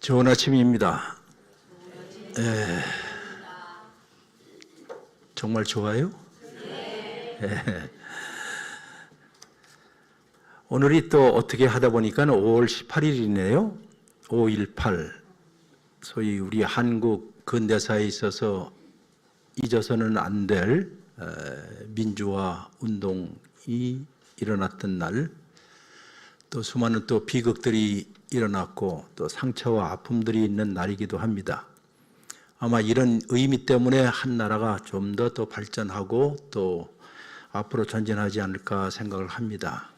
좋은 아침입니다. 정말 좋아요? 오늘이 또 어떻게 하다 보니까 5월 18일이네요. 5.18. 소위 우리 한국 근대사에 있어서 잊어서는 안 될 민주화 운동이 일어났던 날, 또 수많은 또 비극들이 일어났고 또 상처와 아픔들이 있는 날이기도 합니다. 아마 이런 의미 때문에 한 나라가 좀 더 발전하고 또 앞으로 전진하지 않을까 생각을 합니다.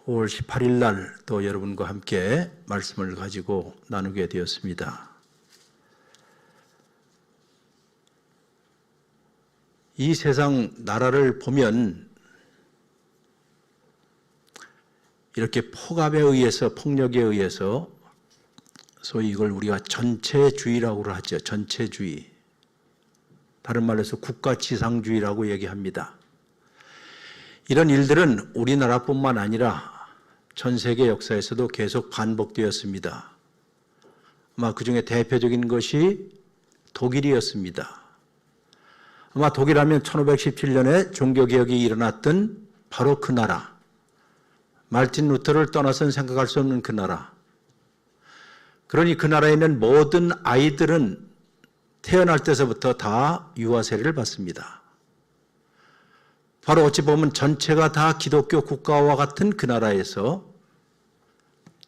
5월 18일 날 또 여러분과 함께 말씀을 가지고 나누게 되었습니다. 이 세상 나라를 보면 이렇게 폭압에 의해서, 폭력에 의해서 소위 이걸 우리가 전체주의라고 하죠. 전체주의. 다른 말로 해서 국가지상주의라고 얘기합니다. 이런 일들은 우리나라뿐만 아니라 전 세계 역사에서도 계속 반복되었습니다. 아마 그 중에 대표적인 것이 독일이었습니다. 아마 독일하면 1517년에 종교개혁이 일어났던 바로 그 나라. 말틴 루터를 떠나서는 생각할 수 없는 그 나라. 그러니 그 나라에 있는 모든 아이들은 태어날 때서부터 다 유아세례를 받습니다. 바로 어찌 보면 전체가 다 기독교 국가와 같은 그 나라에서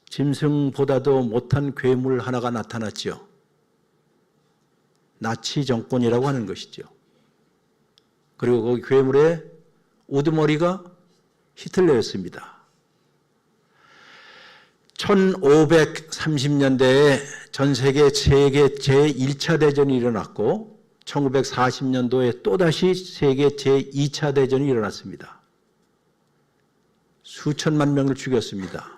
짐승보다도 못한 괴물 하나가 나타났죠. 나치 정권이라고 하는 것이죠. 그리고 거기 괴물의 우두머리가 히틀러였습니다. 1530년대에 전 세계 제1차 대전이 일어났고 1940년도에 또다시 세계 제2차 대전이 일어났습니다. 수천만 명을 죽였습니다.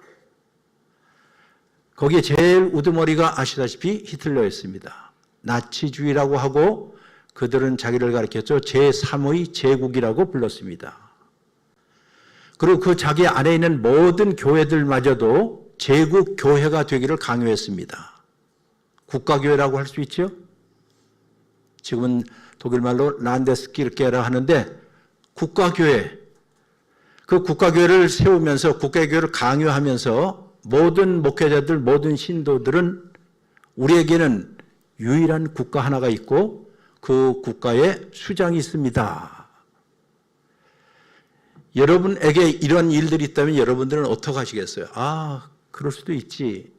거기에 제일 우두머리가 아시다시피 히틀러였습니다. 나치주의라고 하고 그들은 자기를 가리켰죠. 제3의 제국이라고 불렀습니다. 그리고 그 자기 안에 있는 모든 교회들마저도 제국 교회가 되기를 강요했습니다. 국가교회라고 할 수 있죠? 지금은 독일말로 란데스키르케라 하는데 국가교회, 그 국가교회를 세우면서 국가교회를 강요하면서 모든 목회자들, 모든 신도들은 우리에게는 유일한 국가 하나가 있고 그 국가에 수장이 있습니다. 여러분에게 이런 일들이 있다면 여러분들은 어떻게 하시겠어요? 아, 그럴 수도 있지.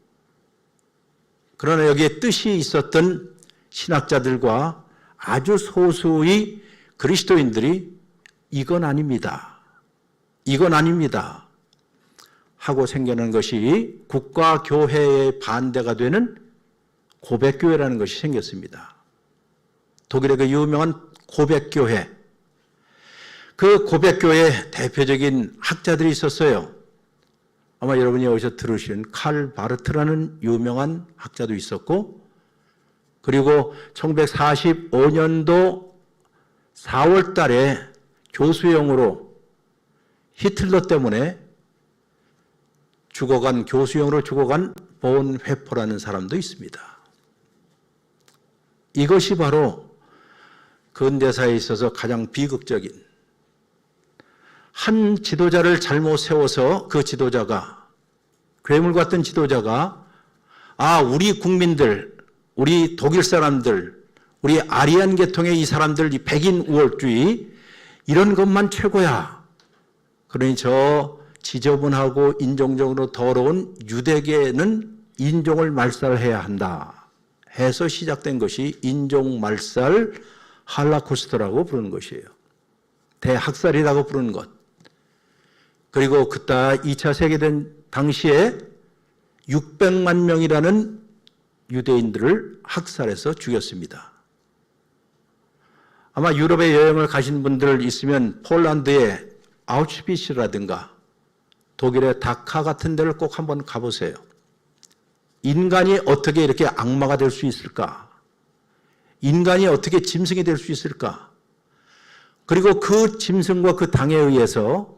그러나 여기에 뜻이 있었던 신학자들과 아주 소수의 그리스도인들이 이건 아닙니다. 이건 아닙니다. 하고 생겨난 것이 국가교회의 반대가 되는 고백교회라는 것이 생겼습니다. 독일의 그 유명한 고백교회. 그 고백교회의 대표적인 학자들이 있었어요. 아마 여러분이 어디서 들으신 칼 바르트라는 유명한 학자도 있었고, 그리고 1945년도 4월 달에 교수형으로 히틀러 때문에 교수형으로 죽어간 본 회포라는 사람도 있습니다. 이것이 바로 근대사에 있어서 가장 비극적인, 한 지도자를 잘못 세워서 그 지도자가, 괴물 같은 지도자가 우리 국민들, 우리 독일 사람들, 우리 아리안 계통의 이 사람들, 이 백인 우월주의 이런 것만 최고야. 그러니 저 지저분하고 인종적으로 더러운 유대계는 인종을 말살해야 한다 해서 시작된 것이 인종말살 할라코스트라고 부르는 것이에요. 대학살이라고 부르는 것. 그리고 그때 2차 세계대전 당시에 600만 명이라는 유대인들을 학살해서 죽였습니다. 아마 유럽에 여행을 가신 분들 있으면 폴란드의 아우슈비츠라든가 독일의 다카 같은 데를 꼭 한번 가보세요. 인간이 어떻게 이렇게 악마가 될 수 있을까? 인간이 어떻게 짐승이 될 수 있을까? 그리고 그 짐승과 그 당에 의해서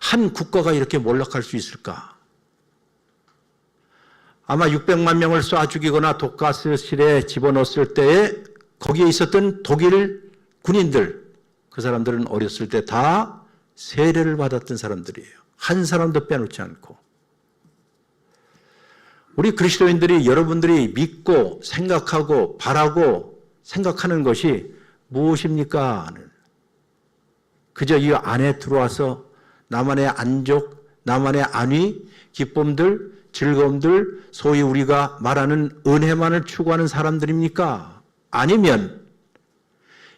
한 국가가 이렇게 몰락할 수 있을까? 아마 600만 명을 쏴 죽이거나 독가스실에 집어넣었을 때에 거기에 있었던 독일 군인들, 그 사람들은 어렸을 때 다 세례를 받았던 사람들이에요. 한 사람도 빼놓지 않고. 우리 그리스도인들이, 여러분들이 믿고 생각하고 바라고 생각하는 것이 무엇입니까? 그저 이 안에 들어와서 나만의 안족, 나만의 안위, 기쁨들, 즐거움들, 소위 우리가 말하는 은혜만을 추구하는 사람들입니까? 아니면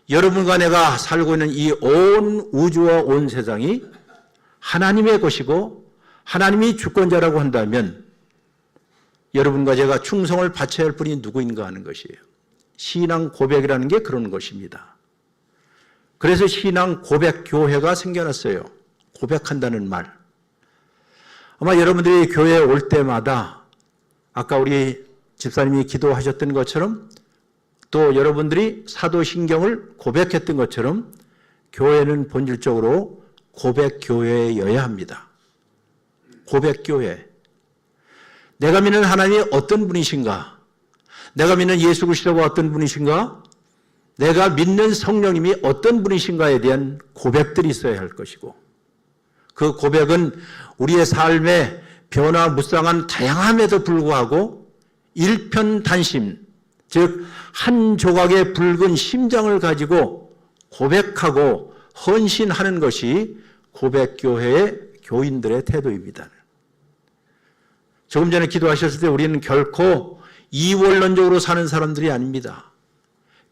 여러분과 내가 살고 있는 이 온 우주와 온 세상이 하나님의 것이고 하나님이 주권자라고 한다면 여러분과 제가 충성을 바쳐야 할 분이 누구인가 하는 것이에요. 신앙 고백이라는 게 그런 것입니다. 그래서 신앙 고백 교회가 생겨났어요. 고백한다는 말. 아마 여러분들이 교회에 올 때마다 아까 우리 집사님이 기도하셨던 것처럼 또 여러분들이 사도신경을 고백했던 것처럼 교회는 본질적으로 고백교회여야 합니다. 고백교회. 내가 믿는 하나님이 어떤 분이신가? 내가 믿는 예수 그리스도가 어떤 분이신가? 내가 믿는 성령님이 어떤 분이신가에 대한 고백들이 있어야 할 것이고 그 고백은 우리의 삶의 변화무쌍한 다양함에도 불구하고 일편단심, 즉 한 조각의 붉은 심장을 가지고 고백하고 헌신하는 것이 고백교회의 교인들의 태도입니다. 조금 전에 기도하셨을 때 우리는 결코 이원론적으로 사는 사람들이 아닙니다.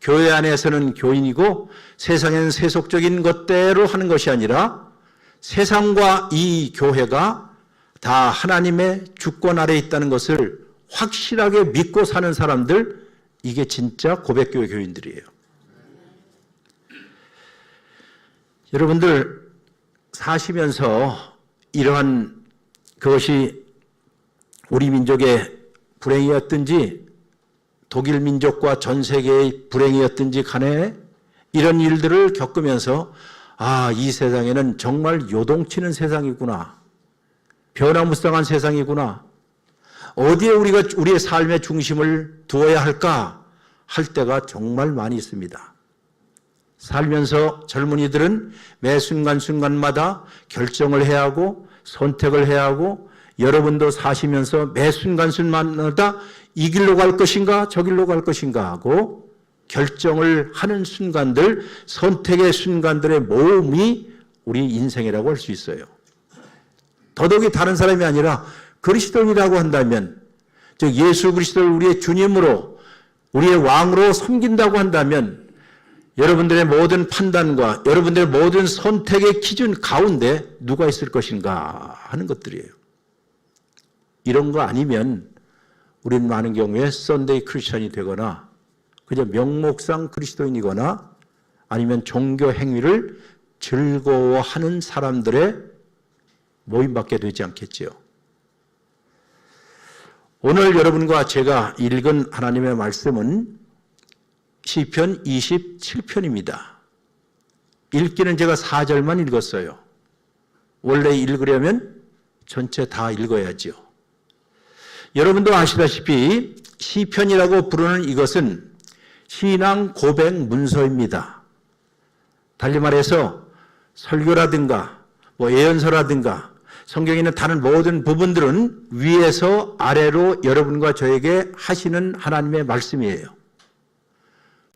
교회 안에서는 교인이고 세상에는 세속적인 것대로 하는 것이 아니라 세상과 이 교회가 다 하나님의 주권 아래에 있다는 것을 확실하게 믿고 사는 사람들, 이게 진짜 고백교회 교인들이에요. 여러분들 사시면서 이러한 그것이 우리 민족의 불행이었든지 독일 민족과 전 세계의 불행이었든지 간에 이런 일들을 겪으면서 아, 이 세상에는 정말 요동치는 세상이구나. 변화무쌍한 세상이구나. 어디에 우리가 우리의 삶의 중심을 두어야 할까 할 때가 정말 많이 있습니다. 살면서 젊은이들은 매 순간순간마다 결정을 해야 하고 선택을 해야 하고 여러분도 사시면서 매 순간순간마다 이 길로 갈 것인가 저 길로 갈 것인가 하고 결정을 하는 순간들, 선택의 순간들의 모음이 우리 인생이라고 할 수 있어요. 더더욱이 다른 사람이 아니라 그리스도인이라고 한다면, 즉 예수 그리스도를 우리의 주님으로 우리의 왕으로 섬긴다고 한다면 여러분들의 모든 판단과 여러분들의 모든 선택의 기준 가운데 누가 있을 것인가 하는 것들이에요. 이런 거 아니면 우리는 많은 경우에 썬데이 크리스천이 되거나 그저 명목상 그리스도인이거나 아니면 종교 행위를 즐거워하는 사람들의 모임밖에 되지 않겠지요. 오늘 여러분과 제가 읽은 하나님의 말씀은 시편 27편입니다. 읽기는 제가 4절만 읽었어요. 원래 읽으려면 전체 다 읽어야죠. 여러분도 아시다시피 시편이라고 부르는 이것은 신앙 고백 문서입니다. 달리 말해서 설교라든가 예언서라든가 성경에 있는 다른 모든 부분들은 위에서 아래로 여러분과 저에게 하시는 하나님의 말씀이에요.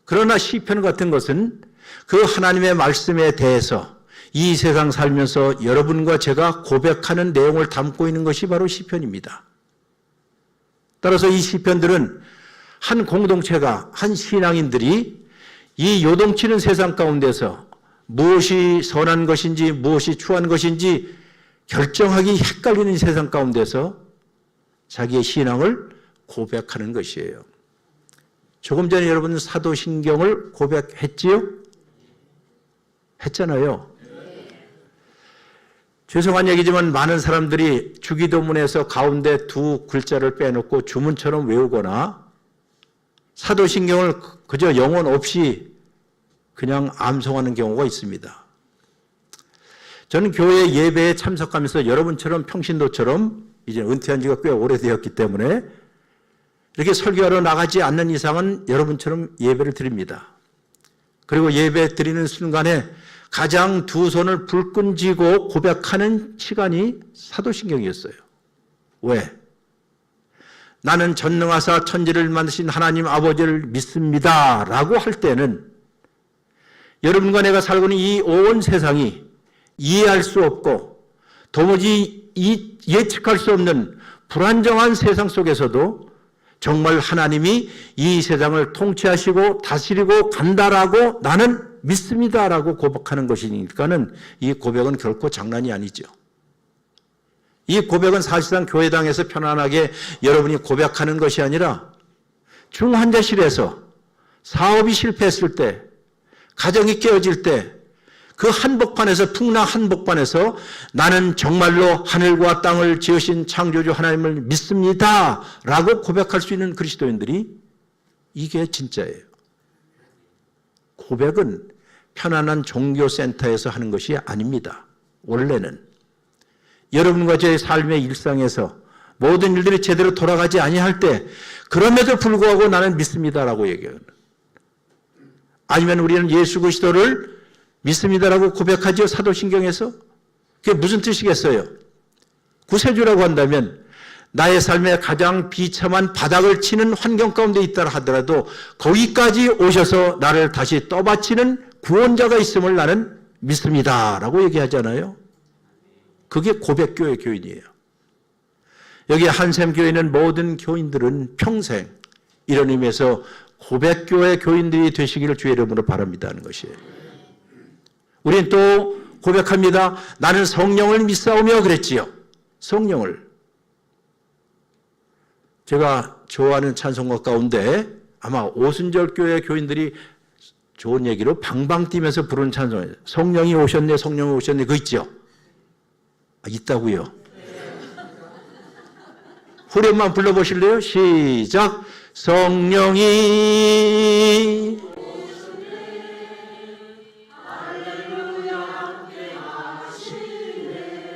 그러나 시편 같은 것은 그 하나님의 말씀에 대해서 이 세상 살면서 여러분과 제가 고백하는 내용을 담고 있는 것이 바로 시편입니다. 따라서 이 시편들은 한 공동체가, 한 신앙인들이 이 요동치는 세상 가운데서 무엇이 선한 것인지 무엇이 추한 것인지 결정하기 헷갈리는 세상 가운데서 자기의 신앙을 고백하는 것이에요. 조금 전에 여러분 사도신경을 고백했지요? 했잖아요. 죄송한 얘기지만 많은 사람들이 주기도문에서 가운데 두 글자를 빼놓고 주문처럼 외우거나 사도신경을 그저 영혼 없이 그냥 암송하는 경우가 있습니다. 저는 교회 예배에 참석하면서 여러분처럼 평신도처럼 이제 은퇴한 지가 꽤 오래되었기 때문에 이렇게 설교하러 나가지 않는 이상은 여러분처럼 예배를 드립니다. 그리고 예배 드리는 순간에 가장 두 손을 불끈 쥐고 고백하는 시간이 사도신경이었어요. 왜? 나는 전능하사 천지를 만드신 하나님 아버지를 믿습니다 라고 할 때는 여러분과 내가 살고 있는 이 온 세상이 이해할 수 없고 도무지 예측할 수 없는 불안정한 세상 속에서도 정말 하나님이 이 세상을 통치하시고 다스리고 간다라고 나는 믿습니다라고 고백하는 것이니까는 이 고백은 결코 장난이 아니죠. 이 고백은 사실상 교회당에서 편안하게 여러분이 고백하는 것이 아니라 중환자실에서 사업이 실패했을 때, 가정이 깨어질 때, 그 한복판에서, 풍랑 한복판에서 나는 정말로 하늘과 땅을 지으신 창조주 하나님을 믿습니다 라고 고백할 수 있는 그리스도인들이 이게 진짜예요. 고백은 편안한 종교센터에서 하는 것이 아닙니다. 원래는 여러분과 제 삶의 일상에서 모든 일들이 제대로 돌아가지 아니할 때 그럼에도 불구하고 나는 믿습니다라고 얘기해요. 아니면 우리는 예수 그리스도를 믿습니다라고 고백하죠. 사도신경에서. 그게 무슨 뜻이겠어요? 구세주라고 한다면 나의 삶에 가장 비참한 바닥을 치는 환경 가운데 있다 하더라도 거기까지 오셔서 나를 다시 떠받치는 구원자가 있음을 나는 믿습니다라고 얘기하잖아요. 그게 고백교회 교인이에요. 여기 한샘교회는 모든 교인들은 평생 이런 의미에서 고백교회 교인들이 되시기를 주의 이름으로 바랍니다 하는 것이에요. 우리는 또 고백합니다. 나는 성령을 믿사오며 그랬지요. 성령을. 제가 좋아하는 찬송가 가운데 아마 오순절 교회 교인들이 좋은 얘기로 방방 뛰면서 부르는 찬송이에요. 성령이 오셨네, 성령이 오셨네. 그거 있죠? 있다고요. 후렴만 불러보실래요? 시작. 성령이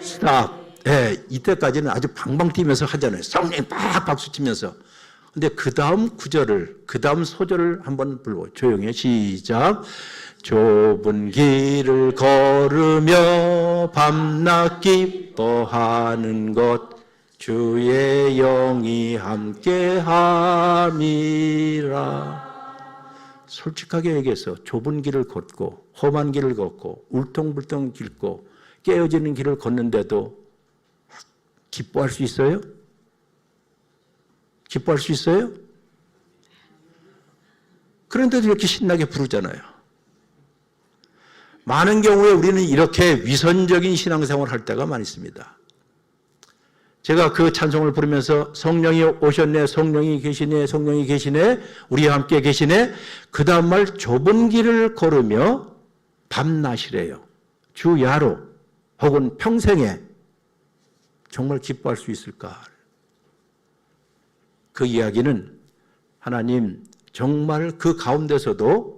스탑. 네, 이때까지는 아주 방방 뛰면서 하잖아요. 성령이 막 박수 치면서. 근데 그 다음 구절을, 그 다음 소절을 한번 불러요. 조용히 시작. 좁은 길을 걸으며 밤낮 기뻐하는 것 주의 영이 함께함이라. 솔직하게 얘기해서 좁은 길을 걷고 험한 길을 걷고 울퉁불퉁 길,고 깨어지는 길을 걷는데도 기뻐할 수 있어요? 기뻐할 수 있어요? 그런데도 이렇게 신나게 부르잖아요. 많은 경우에 우리는 이렇게 위선적인 신앙생활을 할 때가 많이 있습니다. 제가 그 찬송을 부르면서 성령이 오셨네, 성령이 계시네, 성령이 계시네, 우리와 함께 계시네. 그 다음 말 좁은 길을 걸으며 밤낮이래요. 주야로 혹은 평생에 정말 기뻐할 수 있을까? 그 이야기는 하나님 정말 그 가운데서도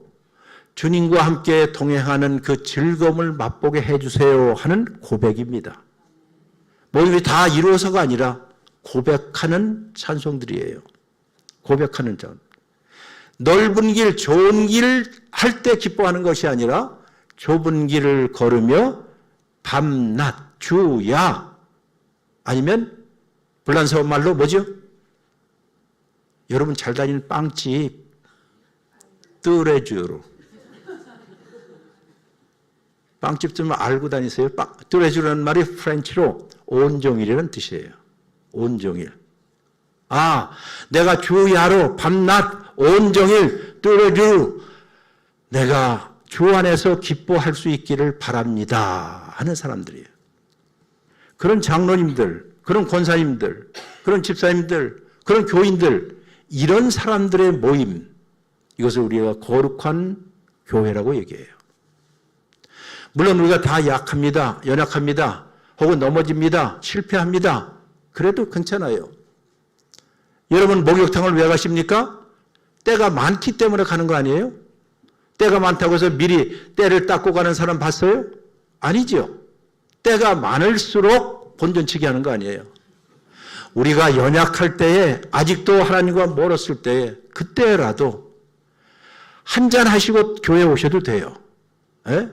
주님과 함께 동행하는 그 즐거움을 맛보게 해주세요 하는 고백입니다. 모든 게 다 이루어서가 아니라 고백하는 찬송들이에요. 고백하는 찬. 넓은 길, 좋은 길 할 때 기뻐하는 것이 아니라 좁은 길을 걸으며 밤낮, 주야 아니면 불란서 말로 뭐죠? 여러분 잘 다니는 빵집 뜨레주로 빵집 좀 알고 다니세요. 뜨레주라는 말이 프렌치로 온종일이라는 뜻이에요. 온종일. 아, 내가 주야로 밤낮 온종일 뜨레주 내가 주 안에서 기뻐할 수 있기를 바랍니다 하는 사람들이에요. 그런 장로님들, 그런 권사님들, 그런 집사님들, 그런 교인들, 이런 사람들의 모임, 이것을 우리가 거룩한 교회라고 얘기해요. 물론 우리가 다 약합니다. 연약합니다. 혹은 넘어집니다. 실패합니다. 그래도 괜찮아요. 여러분 목욕탕을 왜 가십니까? 때가 많기 때문에 가는 거 아니에요? 때가 많다고 해서 미리 때를 닦고 가는 사람 봤어요? 아니죠. 때가 많을수록 본전치기 하는 거 아니에요. 우리가 연약할 때에, 아직도 하나님과 멀었을 때에, 그때라도 한잔 하시고 교회 오셔도 돼요. 에?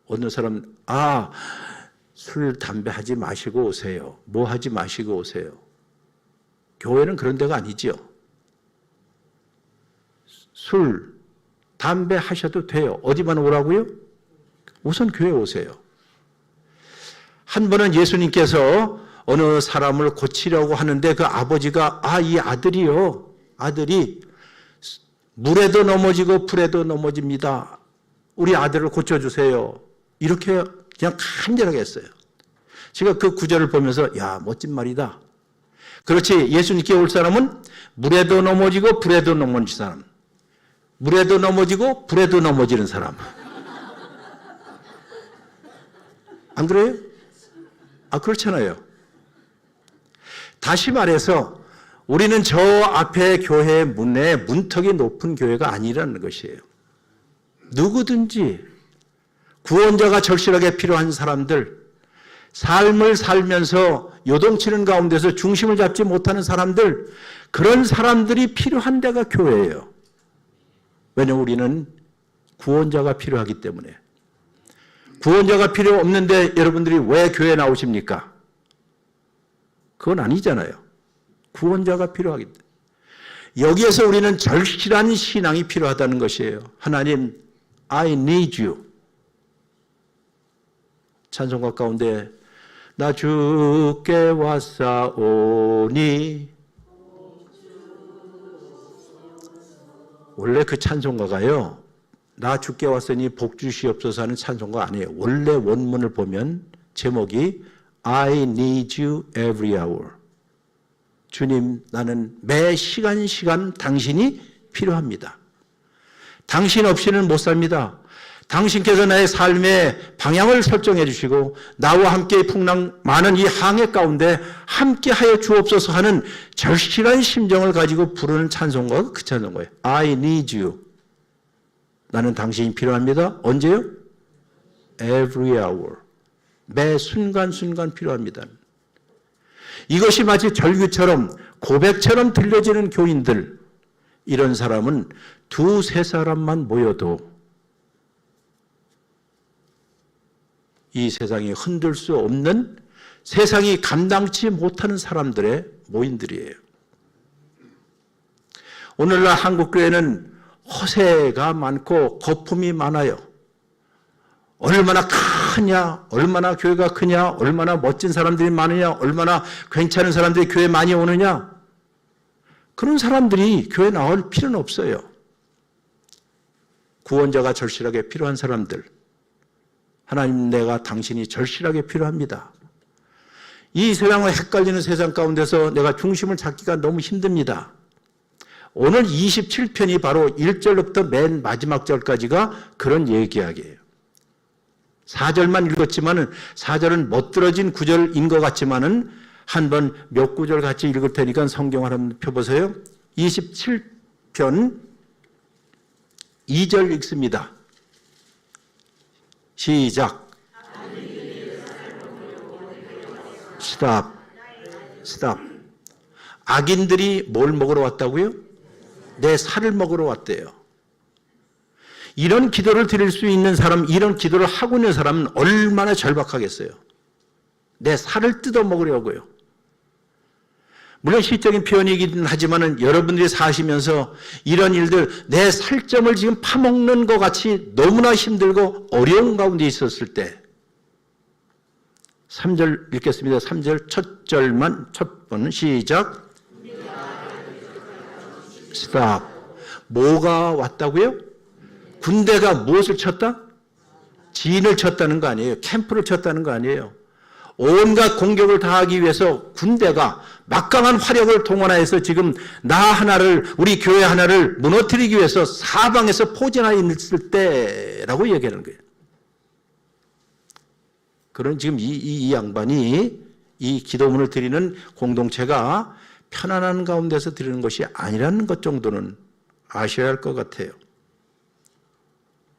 어느 사람, 술, 담배 하지 마시고 오세요. 뭐 하지 마시고 오세요. 교회는 그런 데가 아니지요. 술, 담배 하셔도 돼요. 어디만 오라고요? 우선 교회 오세요. 한 번은 예수님께서 어느 사람을 고치려고 하는데 그 아버지가 이 아들이요. 아들이 물에도 넘어지고 불에도 넘어집니다. 우리 아들을 고쳐주세요. 이렇게 그냥 간절하게 했어요. 제가 그 구절을 보면서 멋진 말이다. 그렇지, 예수님께 올 사람은 물에도 넘어지고 불에도 넘어지는 사람. 물에도 넘어지고 불에도 넘어지는 사람. 안 그래요? 그렇잖아요. 다시 말해서 우리는 저 앞에 교회 문에 문턱이 높은 교회가 아니라는 것이에요. 누구든지 구원자가 절실하게 필요한 사람들, 삶을 살면서 요동치는 가운데서 중심을 잡지 못하는 사람들, 그런 사람들이 필요한 데가 교회예요. 왜냐하면 우리는 구원자가 필요하기 때문에. 구원자가 필요 없는데 여러분들이 왜 교회에 나오십니까? 그건 아니잖아요. 구원자가 필요하기 때문에. 여기에서 우리는 절실한 신앙이 필요하다는 것이에요. 하나님, I need you. 찬송가 가운데 나 주께 왔사오니, 원래 그 찬송가가요, 나 주께 왔으니 복 주시옵소서 하는 찬송가 아니에요. 원래 원문을 보면 제목이 I need you every hour. 주님, 나는 매 시간 당신이 필요합니다. 당신 없이는 못 삽니다. 당신께서 나의 삶의 방향을 설정해 주시고 나와 함께 풍랑 많은 이 항해 가운데 함께하여 주옵소서 하는 절실한 심정을 가지고 부르는 찬송가가 그 찬송가예요. I need you. 나는 당신이 필요합니다. 언제요? Every hour. 매 순간순간 필요합니다. 이것이 마치 절규처럼 고백처럼 들려지는 교인들, 이런 사람은 두세 사람만 모여도 이 세상이 흔들 수 없는, 세상이 감당치 못하는 사람들의 모임들이에요. 오늘날 한국교회는 허세가 많고 거품이 많아요. 얼마나 크냐, 얼마나 교회가 크냐, 얼마나 멋진 사람들이 많으냐, 얼마나 괜찮은 사람들이 교회 많이 오느냐. 그런 사람들이 교회 나올 필요는 없어요. 구원자가 절실하게 필요한 사람들, 하나님, 내가 당신이 절실하게 필요합니다. 이 세상을 헷갈리는 세상 가운데서 내가 중심을 잡기가 너무 힘듭니다. 오늘 27편이 바로 1절부터 맨 마지막 절까지가 그런 얘기하기예요. 4절만 읽었지만은 4절은 멋들어진 구절인 것 같지만은 한번 몇 구절 같이 읽을 테니까 성경 한번 펴보세요. 27편 2절 읽습니다. 시작. 스탑. 악인들이 뭘 먹으러 왔다고요? 내 살을 먹으러 왔대요. 이런 기도를 드릴 수 있는 사람, 이런 기도를 하고 있는 사람은 얼마나 절박하겠어요. 내 살을 뜯어 먹으려고요. 물론 시적인 표현이긴 하지만 여러분들이 사시면서 이런 일들, 내 살점을 지금 파먹는 것 같이 너무나 힘들고 어려운 가운데 있었을 때 3절 읽겠습니다. 3절 첫 번은 시작. 스탑. 뭐가 왔다고요? 군대가 무엇을 쳤다? 진을 쳤다는 거 아니에요. 캠프를 쳤다는 거 아니에요. 온갖 공격을 다하기 위해서 군대가 막강한 화력을 동원하여서 지금 나 하나를, 우리 교회 하나를 무너뜨리기 위해서 사방에서 포진하여 있을 때라고 얘기하는 거예요. 그런 지금 이 양반이 이 기도문을 드리는 공동체가 편안한 가운데서 드리는 것이 아니라는 것 정도는 아셔야 할 것 같아요.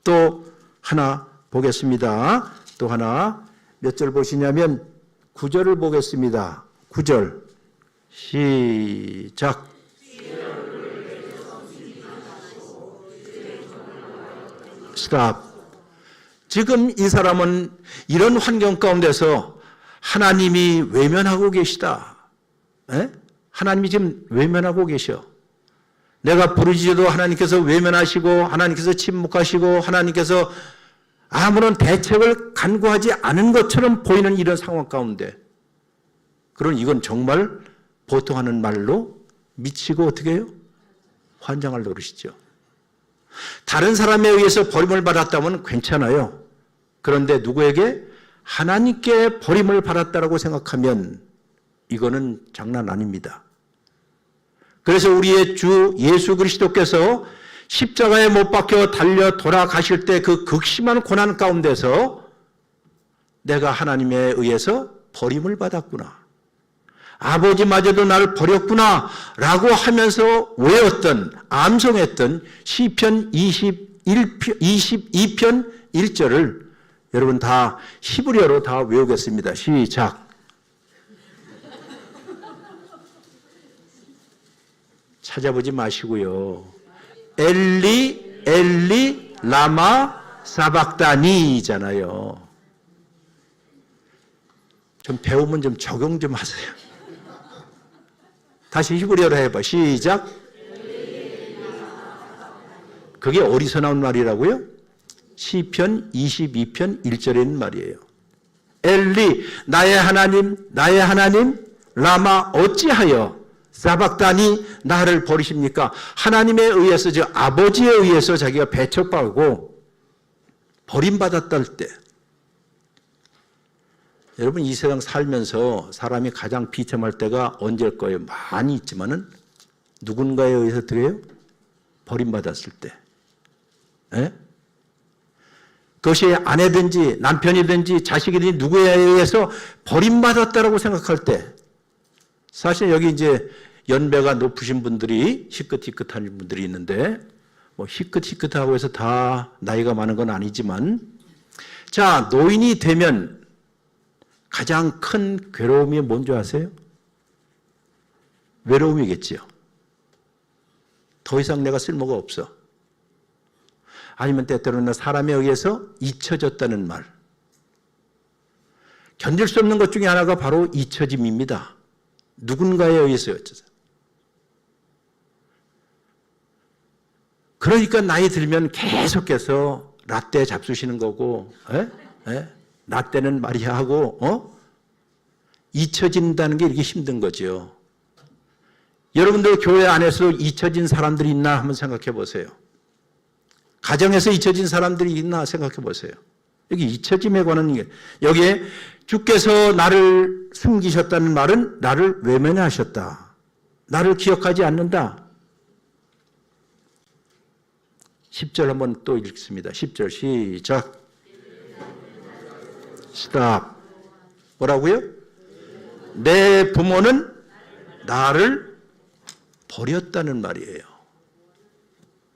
또 하나 보겠습니다. 또 하나 몇 절 보시냐면 9절을 보겠습니다. 9절 시작. 스탑. 지금 이 사람은 이런 환경 가운데서 하나님이 외면하고 계시다. 에? 하나님이 지금 외면하고 계셔. 내가 부르짖어도 하나님께서 외면하시고 하나님께서 침묵하시고 하나님께서 아무런 대책을 간구하지 않은 것처럼 보이는 이런 상황 가운데, 그런 이건 정말 보통 하는 말로 미치고 어떻게 해요? 환장할 노릇이죠. 다른 사람에 의해서 버림을 받았다면 괜찮아요. 그런데 누구에게? 하나님께 버림을 받았다라고 생각하면 이거는 장난 아닙니다. 그래서 우리의 주 예수 그리스도께서 십자가에 못 박혀 달려 돌아가실 때 그 극심한 고난 가운데서 내가 하나님에 의해서 버림을 받았구나, 아버지마저도 나를 버렸구나 라고 하면서 외웠던, 암송했던 시편 22편 1절을 여러분 다 히브리어로 다 외우겠습니다. 시작. 찾아보지 마시고요. 엘리 엘리 라마 사박다니잖아요. 좀 배우면 좀 적용 좀 하세요. 다시 히브리어로 해봐. 시작. 그게 어디서 나온 말이라고요? 시편 22편 1절에 있는 말이에요. 엘리 나의 하나님 나의 하나님 라마 어찌하여 사박다니 나를 버리십니까? 하나님에 의해서, 즉 아버지에 의해서 자기가 배척받고 버림받았다 할 때, 여러분 이 세상 살면서 사람이 가장 비참할 때가 언제일 거예요? 많이 있지만은 누군가에 의해서 어떻게 해요? 버림받았을 때. 에? 그것이 아내든지 남편이든지 자식이든지 누구에 의해서 버림받았다라고 생각할 때, 사실 여기 이제 연배가 높으신 분들이 희끗희끗한 분들이 있는데, 뭐 희끗희끗하고 해서 다 나이가 많은 건 아니지만, 자, 노인이 되면 가장 큰 괴로움이 뭔지 아세요? 외로움이겠지요. 더 이상 내가 쓸모가 없어. 아니면 때때로는 사람에 의해서 잊혀졌다는 말. 견딜 수 없는 것 중에 하나가 바로 잊혀짐입니다. 누군가에 의해서 어쩌자. 그러니까 나이 들면 계속해서 라떼 잡수시는 거고, 라떼는 말이야 하고, 잊혀진다는 게 이렇게 힘든 거죠. 여러분들 교회 안에서 잊혀진 사람들이 있나 한번 생각해 보세요. 가정에서 잊혀진 사람들이 있나 생각해 보세요. 여기 잊혀짐에 관한 게, 여기에 주께서 나를 숨기셨다는 말은 나를 외면하셨다. 나를 기억하지 않는다. 10절 한번 또 읽습니다. 10절 시작. 스탑. 뭐라고요? 내 부모는 나를 버렸다는 말이에요.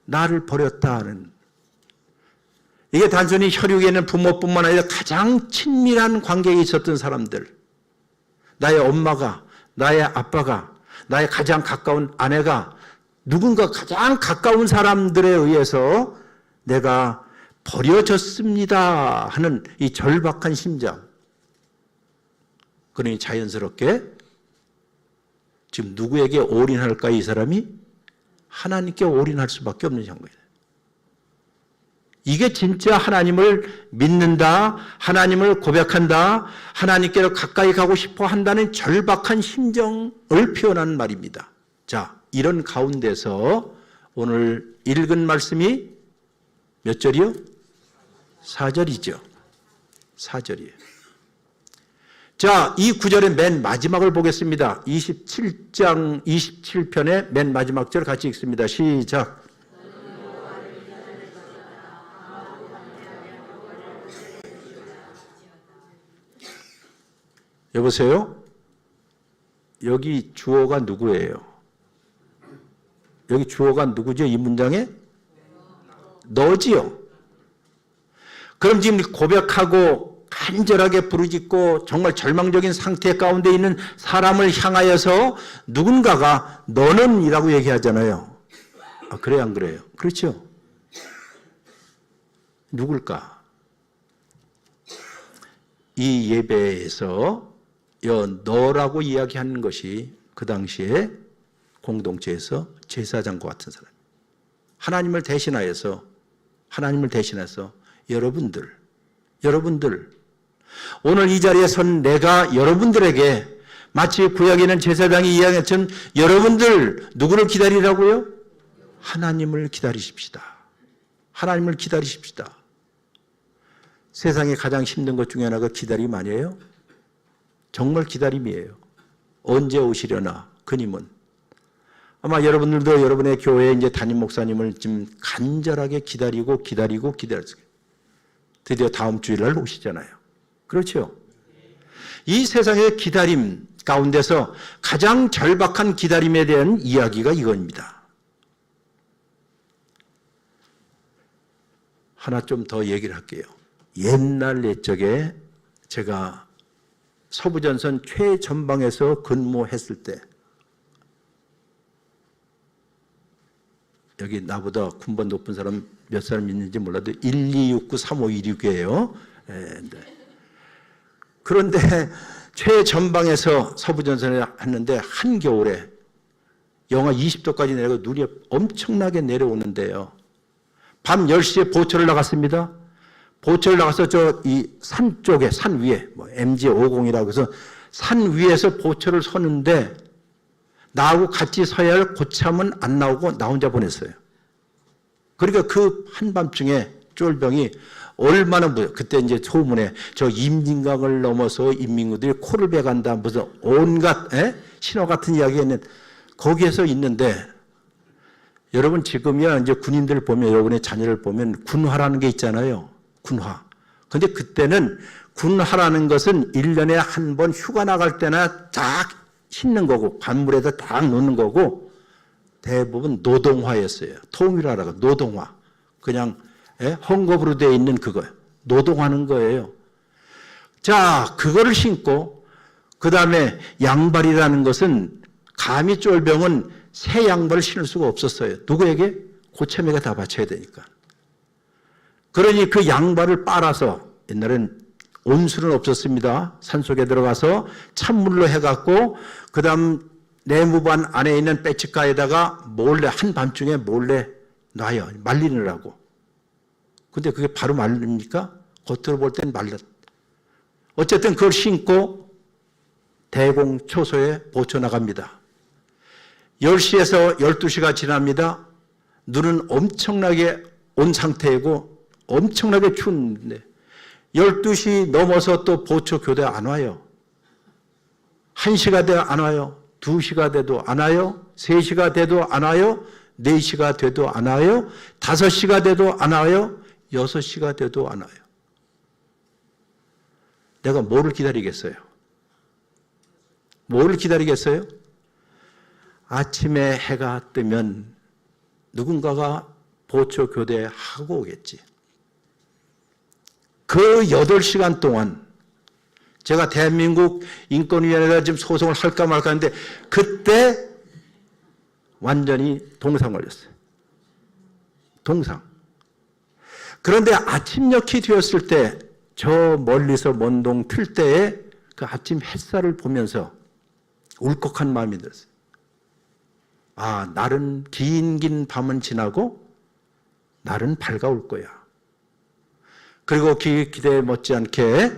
나를 버렸다는. 이게 단순히 혈육에는 부모뿐만 아니라 가장 친밀한 관계에 있었던 사람들, 나의 엄마가, 나의 아빠가, 나의 가장 가까운 아내가, 누군가 가장 가까운 사람들에 의해서 내가 버려졌습니다 하는 이 절박한 심정. 그러니 자연스럽게 지금 누구에게 올인할까 이 사람이? 하나님께 올인할 수밖에 없는 상황이에요. 이게 진짜 하나님을 믿는다, 하나님을 고백한다, 하나님께로 가까이 가고 싶어 한다는 절박한 심정을 표현하는 말입니다. 자, 이런 가운데서 오늘 읽은 말씀이 몇 절이요? 4절이죠. 4절이에요. 자, 이 구절의 맨 마지막을 보겠습니다. 27장 27편의 맨 마지막 절 같이 읽습니다. 시작. 여보세요? 여기 주어가 누구예요? 여기 주어가 누구죠? 이 문장에? 너지요. 그럼 지금 고백하고 간절하게 부르짖고 정말 절망적인 상태 가운데 있는 사람을 향하여서 누군가가 너는 이라고 얘기하잖아요. 아, 그래요, 안 그래요? 그렇죠? 누굴까? 이 예배에서 너라고 이야기하는 것이 그 당시에 공동체에서 제사장과 같은 사람. 하나님을 대신하여서 여러분들 오늘 이 자리에 선 내가 여러분들에게 마치 구약에는 제사장이 이야기했던 여러분들 누구를 기다리라고요? 하나님을 기다리십시다. 하나님을 기다리십시다. 세상에 가장 힘든 것 중에 하나가 기다림 아니에요? 정말 기다림이에요. 언제 오시려나 그님은. 아마 여러분들도 여러분의 교회에 이제 담임 목사님을 지금 간절하게 기다리고 드디어 다음 주일날 오시잖아요. 그렇죠? 이 세상의 기다림 가운데서 가장 절박한 기다림에 대한 이야기가 이겁니다. 하나 좀 더 얘기를 할게요. 옛날 옛적에 제가 서부전선 최전방에서 근무했을 때 여기 나보다 군번 높은 사람 몇 사람 있는지 몰라도 12693526이에요. 그런데 최전방에서 서부전선을 했는데 한겨울에 영하 20도까지 내려가 눈이 엄청나게 내려오는데요. 밤 10시에 보초를 나갔습니다. 보초를 나가서 이 산 쪽에, 산 위에, MG50이라고 해서 산 위에서 보초를 서는데 나하고 같이 서야 할 고참은 안 나오고 나 혼자 보냈어요. 그러니까 그 한밤중에 쫄병이 얼마나 그때 이제 소문에 저 임진강을 넘어서 인민군들이 코를 베간다 무슨 온갖 신화 같은 이야기 했는데 거기에서 있는데 여러분 지금이야 이제 군인들 보면 여러분의 자녀를 보면 군화라는 게 있잖아요. 군화. 근데 그때는 군화라는 것은 1년에 한 번 휴가 나갈 때나 딱 싣는 거고 관물에다 딱 놓는 거고 대부분 노동화였어요. 통일화라고 노동화. 그냥 헝겊으로 되어 있는 그거예요. 노동하는 거예요. 자, 그거를 신고 그 다음에 양발이라는 것은 감히 쫄병은 새 양발을 신을 수가 없었어요. 누구에게? 고참에게 다 바쳐야 되니까. 그러니 그 양발을 빨아서 옛날엔 온수는 없었습니다. 산속에 들어가서 찬물로 해갖고 그 다음 내무반 안에 있는 빼치가에다가 몰래 한밤중에 몰래 놔요. 말리느라고. 근데 그게 바로 말립니까? 겉으로 볼 땐 말랐. 어쨌든 그걸 신고 대공초소에 보초 나갑니다. 10시에서 12시가 지납니다. 눈은 엄청나게 온 상태이고 엄청나게 추운데 12시 넘어서 또 보초 교대 안 와요. 1시가 돼도 안 와요. 2시가 돼도 안 와요. 3시가 돼도 안 와요. 4시가 돼도 안 와요. 5시가 돼도 안 와요. 6시가 돼도 안 와요. 내가 뭐를 기다리겠어요? 뭐를 기다리겠어요? 아침에 해가 뜨면 누군가가 보초 교대하고 오겠지. 그 8시간 동안 제가 대한민국 인권위원회가 지금 소송을 할까 말까 하는데 그때 완전히 동상 걸렸어요. 동상. 그런데 아침녘이 되었을 때 저 멀리서 먼동 틀 때에 그 아침 햇살을 보면서 울컥한 마음이 들었어요. 아, 날은 긴 밤은 지나고 날은 밝아올 거야. 그리고 기대에 못지않게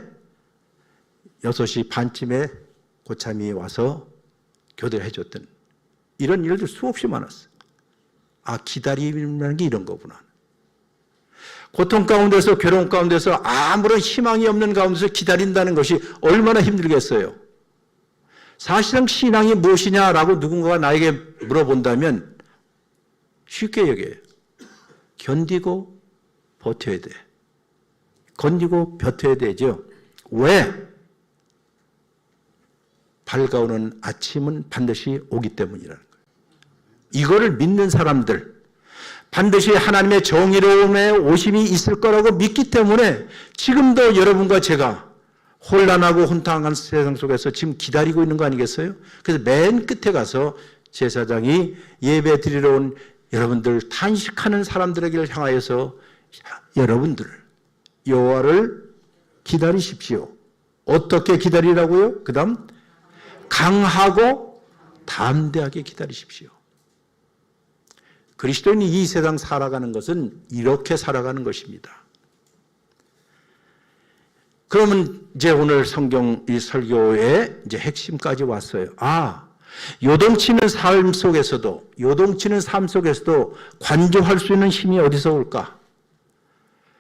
6시 반쯤에 고참이 와서 교대를 해줬던 이런 일들 수없이 많았어요. 아, 기다림이라는 게 이런 거구나. 고통 가운데서 괴로움 가운데서 아무런 희망이 없는 가운데서 기다린다는 것이 얼마나 힘들겠어요. 사실상 신앙이 무엇이냐라고 누군가가 나에게 물어본다면 쉽게 여겨요. 견디고 버텨야 돼. 견디고 버텨야 되죠. 왜? 밝아오는 아침은 반드시 오기 때문이라는 거예요. 이거를 믿는 사람들, 반드시 하나님의 정의로움의 오심이 있을 거라고 믿기 때문에 지금도 여러분과 제가 혼란하고 혼탁한 세상 속에서 지금 기다리고 있는 거 아니겠어요? 그래서 맨 끝에 가서 제사장이 예배 드리러 온 여러분들, 탄식하는 사람들에게 향하여서 여러분들 여호와를 기다리십시오. 어떻게 기다리라고요? 그 다음 강하고 담대하게 기다리십시오. 그리스도인이 이 세상 살아가는 것은 이렇게 살아가는 것입니다. 그러면 이제 오늘 성경 이 설교의 이제 핵심까지 왔어요. 요동치는 삶 속에서도 관조할 수 있는 힘이 어디서 올까?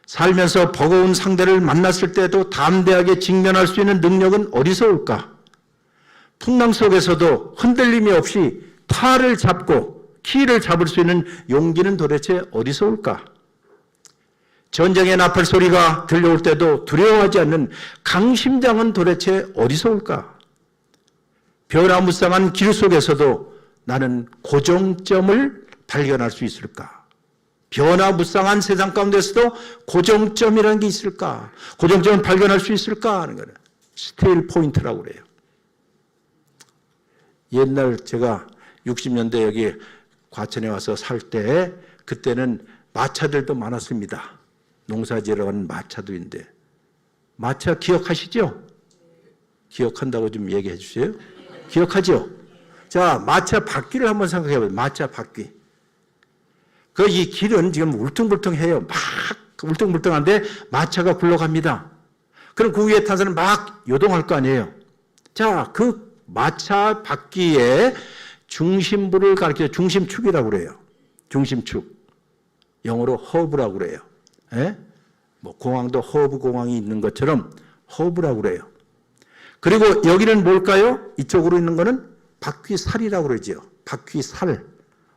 살면서 버거운 상대를 만났을 때도 담대하게 직면할 수 있는 능력은 어디서 올까? 풍랑 속에서도 흔들림이 없이 탈을 잡고 키를 잡을 수 있는 용기는 도대체 어디서 올까? 전쟁의 나팔 소리가 들려올 때도 두려워하지 않는 강심장은 도대체 어디서 올까? 변화무쌍한 길 속에서도 나는 고정점을 발견할 수 있을까? 변화무쌍한 세상 가운데서도 고정점이라는 게 있을까? 고정점을 발견할 수 있을까? 하는 거는 스테일 포인트라고 그래요. 옛날 제가 60년대 여기 과천에 와서 살 때 그때는 마차들도 많았습니다. 농사지으러 가는 마차도 있는데 마차 기억하시죠? 기억한다고 좀 얘기해 주세요. 기억하죠? 자, 마차 바퀴를 한번 생각해 보세요. 마차 바퀴. 이 길은 지금 울퉁불퉁해요. 막 울퉁불퉁한데 마차가 굴러갑니다. 그럼 그 위에 탄 사람은 막 요동할 거 아니에요. 자, 그 마차 바퀴의 중심부를 가리켜 중심축이라고 그래요. 중심축. 영어로 허브라고 그래요. 예? 공항도 허브 공항이 있는 것처럼 허브라고 그래요. 그리고 여기는 뭘까요? 이쪽으로 있는 거는 바퀴살이라고 그러죠. 바퀴살.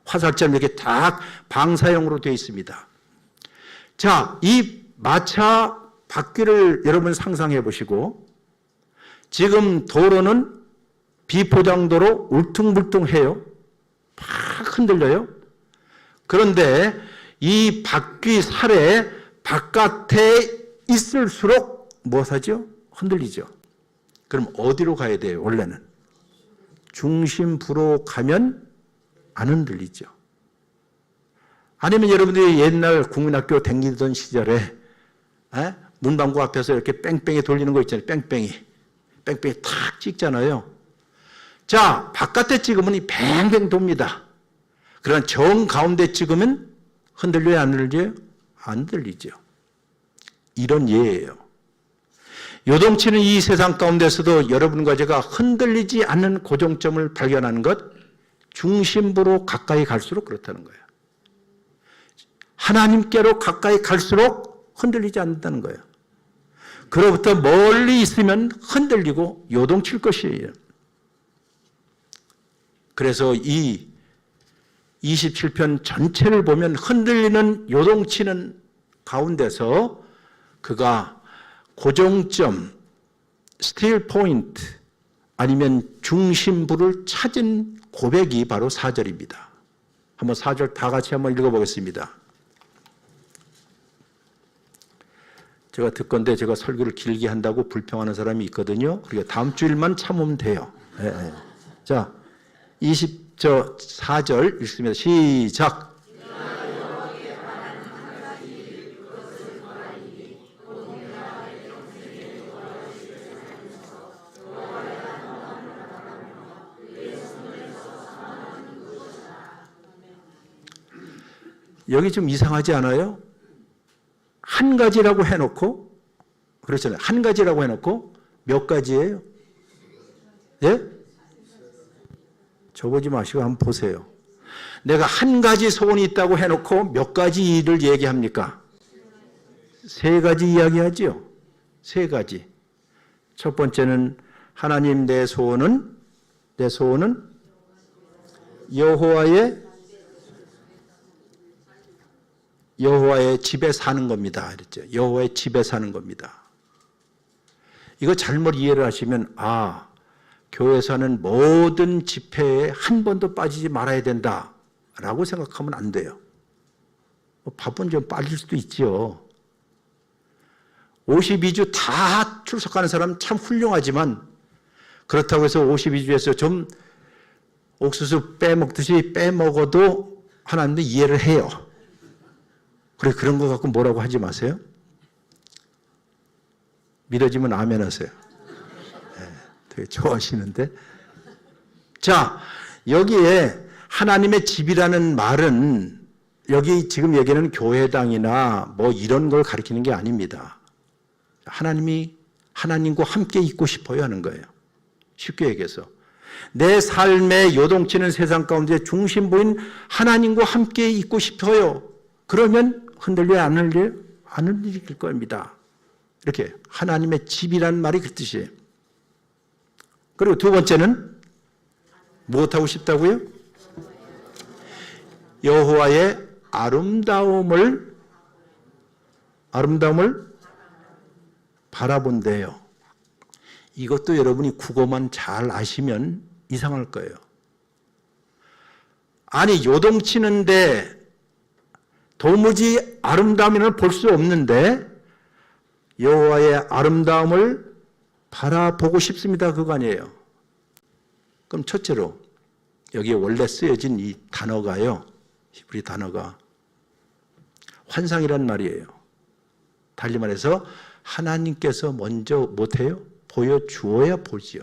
화살처럼 이렇게 딱 방사형으로 되어 있습니다. 자, 이 마차 바퀴를 여러분 상상해 보시고 지금 도로는 비포장도로 울퉁불퉁해요. 막 흔들려요. 그런데 이 바퀴살에 바깥에 있을수록 무엇하죠? 흔들리죠. 그럼 어디로 가야 돼요? 원래는 중심부로 가면 안 흔들리죠. 아니면 여러분들이 옛날 국민학교 다니던 시절에 문방구 앞에서 이렇게 뺑뺑이 돌리는 거 있잖아요. 뺑뺑이 탁 찍잖아요. 자, 바깥에 찍으면 이 뱅뱅 돕니다. 그러나 정 가운데 찍으면 흔들려요? 안 흔들려요? 안 흔들리죠. 이런 예예요. 요동치는 이 세상 가운데서도 여러분과 제가 흔들리지 않는 고정점을 발견하는 것, 중심부로 가까이 갈수록 그렇다는 거예요. 하나님께로 가까이 갈수록 흔들리지 않는다는 거예요. 그로부터 멀리 있으면 흔들리고 요동칠 것이에요. 그래서 이 27편 전체를 보면 흔들리는 요동치는 가운데서 그가 고정점, 스틸 포인트 아니면 중심부를 찾은 고백이 바로 4절입니다. 한번 4절 다 같이 한번 읽어보겠습니다. 제가 듣건데 제가 설교를 길게 한다고 불평하는 사람이 있거든요. 그러니까 다음 주일만 참으면 돼요. 네. 자, 4절 읽습니다. 시작. 여기 좀 이상하지 않아요? 한 가지라고 해놓고, 그렇잖아요. 한 가지라고 해놓고 몇 가지예요? 예? 저보지 마시고 한번 보세요. 내가 한 가지 소원이 있다고 해놓고 몇 가지 일을 얘기합니까? 3가지 이야기하지요. 3가지. 첫 번째는 하나님 내 소원은 여호와의 집에 사는 겁니다. 그랬죠. 여호와의 집에 사는 겁니다. 이거 잘못 이해를 하시면 교회에서 하는 모든 집회에 한 번도 빠지지 말아야 된다라고 생각하면 안 돼요. 밥은 좀 빠질 수도 있지요. 52주 다 출석하는 사람 참 훌륭하지만 그렇다고 해서 52주에서 좀 옥수수 빼먹듯이 빼먹어도 하나님도 이해를 해요. 그래, 그런 거 갖고 뭐라고 하지 마세요. 믿어지면 아멘 하세요. 네, 되게 좋아하시는데. 자, 여기에 하나님의 집이라는 말은 여기 지금 얘기하는 교회당이나 뭐 이런 걸 가리키는 게 아닙니다. 하나님이 하나님과 함께 있고 싶어요 하는 거예요. 쉽게 얘기해서 내 삶에 요동치는 세상 가운데 중심부인 하나님과 함께 있고 싶어요. 그러면 흔들려 안 흔들려? 안 흔들릴 겁니다. 이렇게 하나님의 집이라는 말이 그 뜻이에요. 그리고 두 번째는 무엇하고 싶다고요? 여호와의 아름다움을 바라본대요. 이것도 여러분이 국어만 잘 아시면 이상할 거예요. 아니, 요동치는데 도무지 아름다움을 볼 수 없는데 여호와의 아름다움을 바라보고 싶습니다. 그거 아니에요. 그럼 첫째로 여기에 원래 쓰여진 이 단어가요. 히브리 단어가 환상이란 말이에요. 달리 말해서 하나님께서 먼저 못해요? 보여주어야 보지요.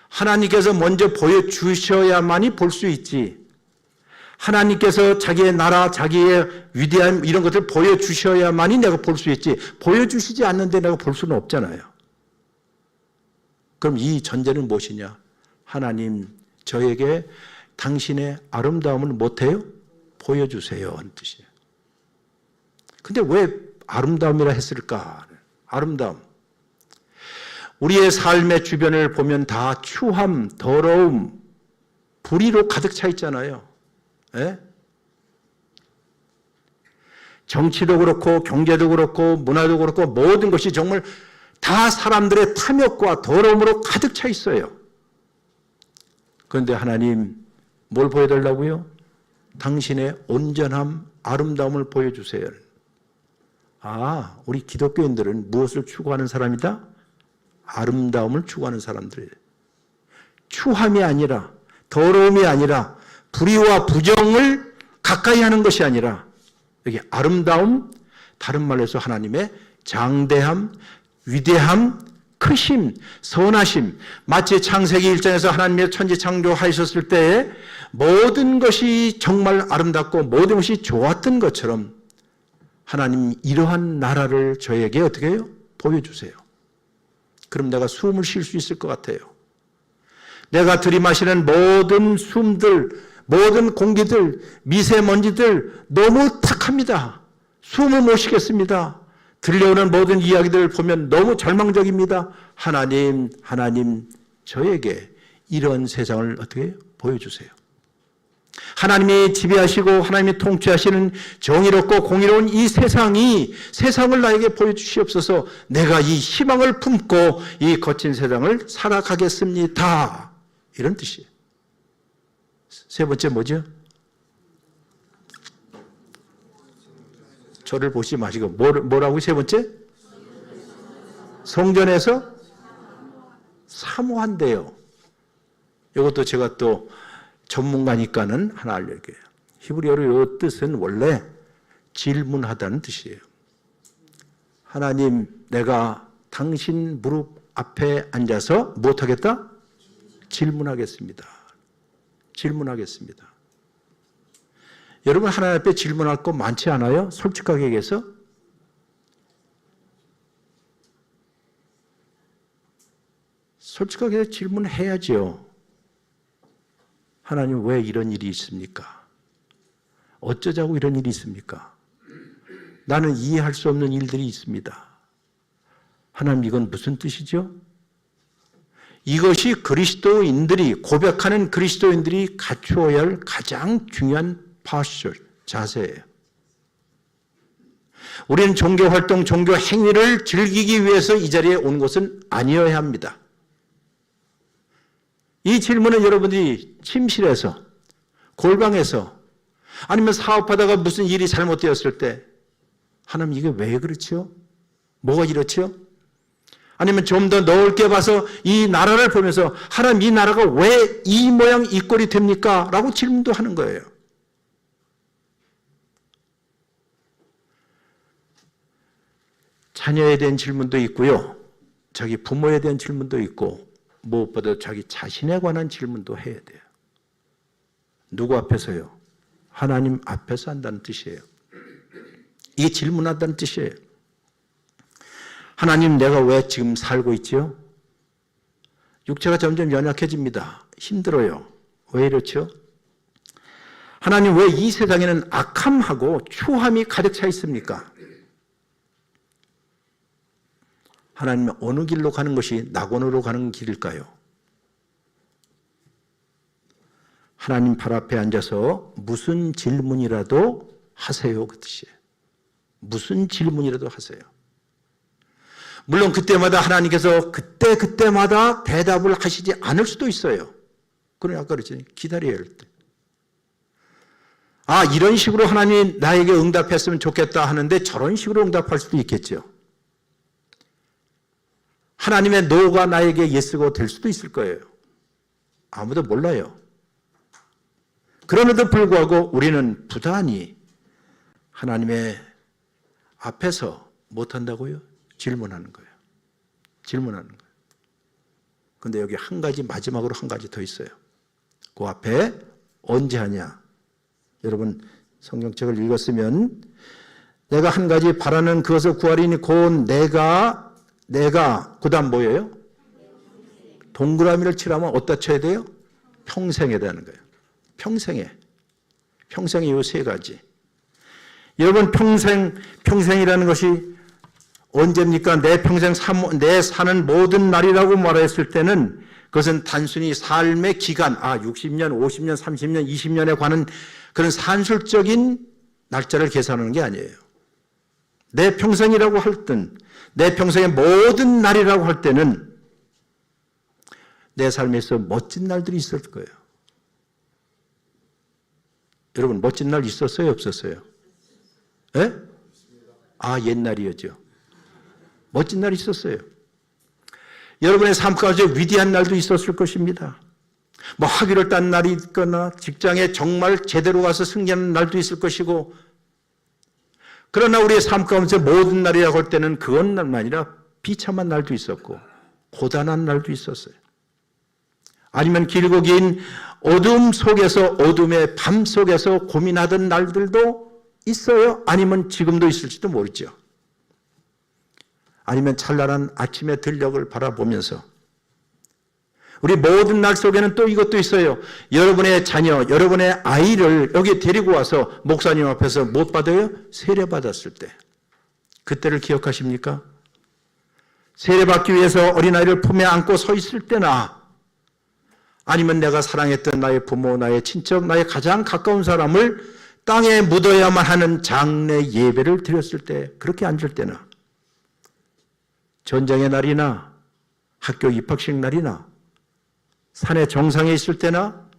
하나님께서 먼저 보여주셔야만이 볼 수 있지. 하나님께서 자기의 나라, 자기의 위대함 이런 것들을 보여주셔야만이 내가 볼 수 있지. 보여주시지 않는데 내가 볼 수는 없잖아요. 그럼 이 전제는 무엇이냐? 하나님, 저에게 당신의 아름다움을 못해요? 보여주세요 하는 뜻이에요. 근데 왜 아름다움이라 했을까? 아름다움. 우리의 삶의 주변을 보면 다 추함, 더러움, 불의로 가득 차 있잖아요. 예? 정치도 그렇고 경제도 그렇고 문화도 그렇고 모든 것이 정말 다 사람들의 탐욕과 더러움으로 가득 차 있어요. 그런데 하나님 뭘 보여달라고요? 당신의 온전함, 아름다움을 보여주세요. 아, 우리 기독교인들은 무엇을 추구하는 사람이다? 아름다움을 추구하는 사람들이에요. 추함이 아니라, 더러움이 아니라, 불의와 부정을 가까이 하는 것이 아니라 여기 아름다움, 다른 말로 해서 하나님의 장대함, 위대함, 크심, 선하심. 마치 창세기 1장에서 하나님의 천지 창조하셨을 때에 모든 것이 정말 아름답고 모든 것이 좋았던 것처럼 하나님 이러한 나라를 저에게 어떻게 해요? 보여주세요. 그럼 내가 숨을 쉴 수 있을 것 같아요. 내가 들이마시는 모든 숨들, 모든 공기들, 미세먼지들 너무 탁합니다. 숨을 못 쉬겠습니다. 들려오는 모든 이야기들을 보면 너무 절망적입니다. 하나님, 저에게 이런 세상을 어떻게 해요? 보여주세요. 하나님이 지배하시고 하나님이 통치하시는 정의롭고 공의로운 이 세상을 나에게 보여주시옵소서. 내가 이 희망을 품고 이 거친 세상을 살아가겠습니다. 이런 뜻이에요. 세 번째 뭐죠? 저를 보지 마시고 뭐라고 세 번째? 성전에서 사모한대요. 이것도 제가 또 전문가니까는 하나 알려드릴게요. 히브리어로 이 뜻은 원래 질문하다는 뜻이에요. 하나님, 내가 당신 무릎 앞에 앉아서 무엇하겠다? 질문하겠습니다. 질문하겠습니다. 여러분 하나님 앞에 질문할 거 많지 않아요? 솔직하게 얘기해서. 솔직하게 질문해야죠. 하나님 왜 이런 일이 있습니까? 어쩌자고 이런 일이 있습니까? 나는 이해할 수 없는 일들이 있습니다. 하나님 이건 무슨 뜻이죠? 이것이 그리스도인들이 고백하는 그리스도인들이 갖추어야 할 가장 중요한 파스처, 자세예요. 우리는 종교활동, 종교 행위를 즐기기 위해서 이 자리에 온 것은 아니어야 합니다. 이 질문은 여러분들이 침실에서, 골방에서, 아니면 사업하다가 무슨 일이 잘못되었을 때 하나님 이게 왜 그렇지요? 뭐가 이렇지요? 아니면 좀 더 넓게 봐서 이 나라를 보면서 하나님 이 나라가 왜 이 모양 이 꼴이 됩니까? 라고 질문도 하는 거예요. 자녀에 대한 질문도 있고요. 자기 부모에 대한 질문도 있고 무엇보다 자기 자신에 관한 질문도 해야 돼요. 누구 앞에서요? 하나님 앞에서 한다는 뜻이에요. 이게 질문한다는 뜻이에요. 하나님, 내가 왜 지금 살고 있지요? 육체가 점점 연약해집니다. 힘들어요. 왜 이렇죠? 하나님, 왜 이 세상에는 악함하고 추함이 가득 차 있습니까? 하나님, 어느 길로 가는 것이 낙원으로 가는 길일까요? 하나님 발 앞에 앉아서 무슨 질문이라도 하세요, 그 뜻이에요. 무슨 질문이라도 하세요. 물론 그때마다 하나님께서 그때마다 대답을 하시지 않을 수도 있어요. 그러니 아까 그랬잖아요. 기다려야 할 때. 아, 이런 식으로 하나님이 나에게 응답했으면 좋겠다 하는데 저런 식으로 응답할 수도 있겠죠. 하나님의 노가 나에게 예스가 될 수도 있을 거예요. 아무도 몰라요. 그럼에도 불구하고 우리는 부단히 하나님의 앞에서 못한다고요? 질문하는 거예요. 질문하는 거예요. 그런데 여기 한 가지, 마지막으로 한 가지 더 있어요. 그 앞에 언제 하냐? 여러분 성경책을 읽었으면 내가 한 가지 바라는 그것을 구하리니 곧 내가 그 다음 뭐예요? 동그라미를 칠하면 어디다 쳐야 돼요? 평생에 되는 거예요. 평생에 이 세 가지. 여러분 평생이라는 것이 언제입니까? 내 평생 내 사는 모든 날이라고 말했을 때는 그것은 단순히 삶의 기간, 60년, 50년, 30년, 20년에 관한 그런 산술적인 날짜를 계산하는 게 아니에요. 내 평생이라고 할 땐, 내 평생의 모든 날이라고 할 때는 내 삶에서 멋진 날들이 있을 거예요. 여러분 멋진 날 있었어요? 없었어요? 예? 옛날이었죠. 멋진 날이 있었어요. 여러분의 삶 가운데 위대한 날도 있었을 것입니다. 학위를 딴 날이 있거나 직장에 정말 제대로 가서 승리하는 날도 있을 것이고, 그러나 우리의 삶 가운데 모든 날이라고 할 때는 그것만 아니라 비참한 날도 있었고 고단한 날도 있었어요. 아니면 길고 긴 어둠 속에서, 어둠의 밤 속에서 고민하던 날들도 있어요. 아니면 지금도 있을지도 모르죠. 아니면 찬란한 아침의 들녘을 바라보면서 우리 모든 날 속에는 또 이것도 있어요. 여러분의 자녀, 여러분의 아이를 여기 데리고 와서 목사님 앞에서 못 받아요? 세례 받았을 때. 그때를 기억하십니까? 세례 받기 위해서 어린아이를 품에 안고 서 있을 때나, 아니면 내가 사랑했던 나의 부모, 나의 친척, 나의 가장 가까운 사람을 땅에 묻어야만 하는 장례 예배를 드렸을 때, 그렇게 앉을 때나, 전쟁의 날이나 학교 입학식 날이나 산의 정상에 있을 때나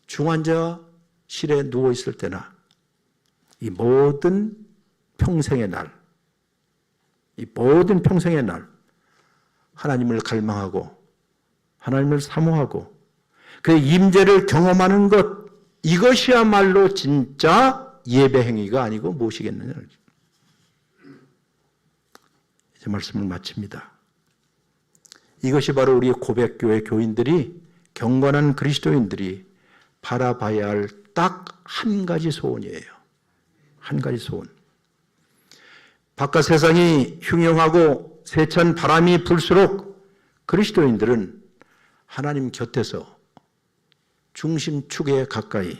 중환자실에 누워 있을 때나, 이 모든 평생의 날, 하나님을 갈망하고 하나님을 사모하고 그의 임재를 경험하는 것, 이것이야말로 진짜 예배 행위가 아니고 무엇이겠느냐. 이제 말씀을 마칩니다. 이것이 바로 우리 고백교회 교인들이, 경건한 그리스도인들이 바라봐야 할 딱 한 가지 소원이에요. 한 가지 소원. 바깥 세상이 흉흉하고 세찬 바람이 불수록 그리스도인들은 하나님 곁에서 중심축에 가까이,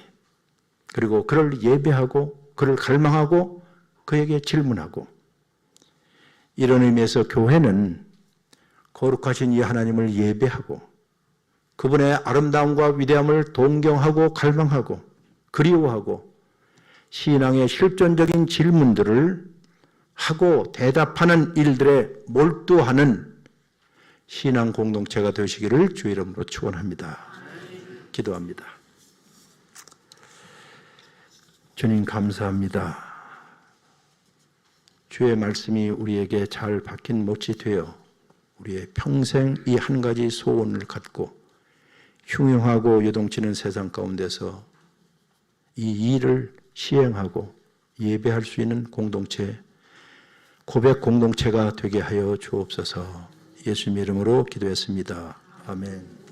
그리고 그를 예배하고 그를 갈망하고 그에게 질문하고, 이런 의미에서 교회는 거룩하신 이 하나님을 예배하고 그분의 아름다움과 위대함을 동경하고 갈망하고 그리워하고 신앙의 실존적인 질문들을 하고 대답하는 일들에 몰두하는 신앙 공동체가 되시기를 주의 이름으로 축원합니다. 기도합니다. 주님 감사합니다. 주의 말씀이 우리에게 잘 박힌 못이 되어 우리의 평생 이 한 가지 소원을 갖고 흉흉하고 요동치는 세상 가운데서 이 일을 시행하고 예배할 수 있는 공동체, 고백 공동체가 되게 하여 주옵소서. 예수님 이름으로 기도했습니다. 아멘.